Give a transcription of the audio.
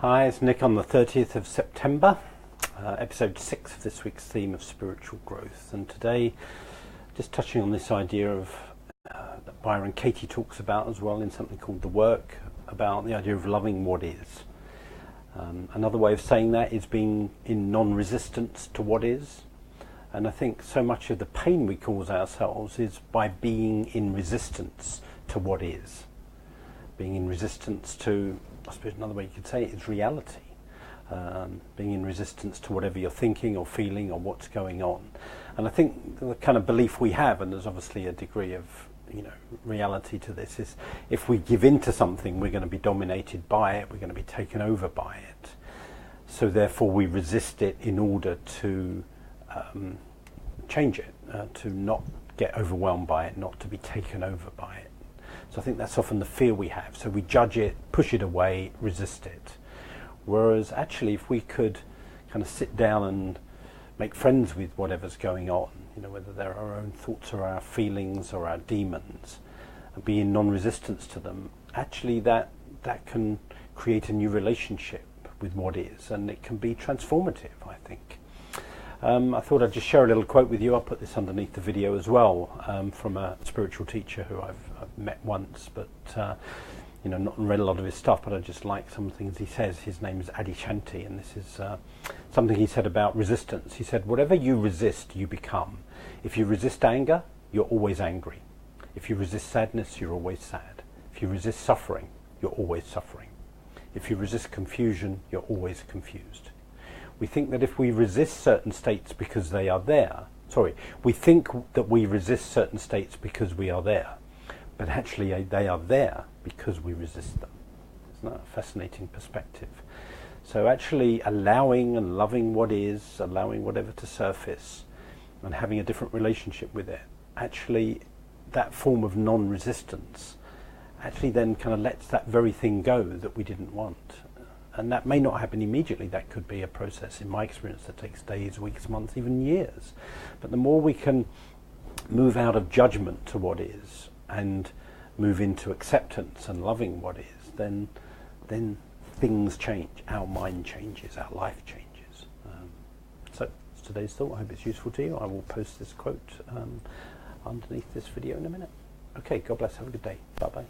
Hi, it's Nick on the 30th of September, episode 6 of this week's theme of spiritual growth. And today, just touching on this idea of that Byron Katie talks about as well in something called The Work, about the idea of loving what is. Another way of saying that is being in non-resistance to what is. And I think so much of the pain we cause ourselves is by being in resistance to what is. Being in resistance to, I suppose another way you could say it is reality. Being in resistance to whatever you're thinking or feeling or what's going on. And I think the kind of belief we have, and there's obviously a degree of reality to this, is if we give in to something, we're going to be dominated by it, we're going to be taken over by it. So therefore we resist it in order to change it, to not get overwhelmed by it, not to be taken over by it. So I think that's often the fear we have. So we judge it, push it away, resist it. Whereas actually if we could kind of sit down and make friends with whatever's going on, whether they're our own thoughts or our feelings or our demons, and be in non-resistance to them, actually that can create a new relationship with what is, and it can be transformative, I think. I thought I'd just share a little quote with you. I'll put this underneath the video as well, from a spiritual teacher who I've met once, but not read a lot of his stuff, but I just like some things he says. His name is Adi Shanti, and this is something he said about resistance. He said, whatever you resist, you become. If you resist anger, you're always angry. If you resist sadness, you're always sad. If you resist suffering, you're always suffering. If you resist confusion, you're always confused. We think that if we resist certain states because they are there, we think that we resist certain states because we are there, but actually they are there because we resist them. Isn't that a fascinating perspective? So actually allowing and loving what is, allowing whatever to surface, and having a different relationship with it, actually that form of non-resistance actually then kind of lets that very thing go that we didn't want. And that may not happen immediately. That could be a process, in my experience, that takes days, weeks, months, even years. But the more we can move out of judgment to what is and move into acceptance and loving what is, then things change. Our mind changes, our life changes. So that's today's thought. I hope it's useful to you. I will post this quote underneath this video in a minute. Okay, God bless. Have a good day. Bye-bye.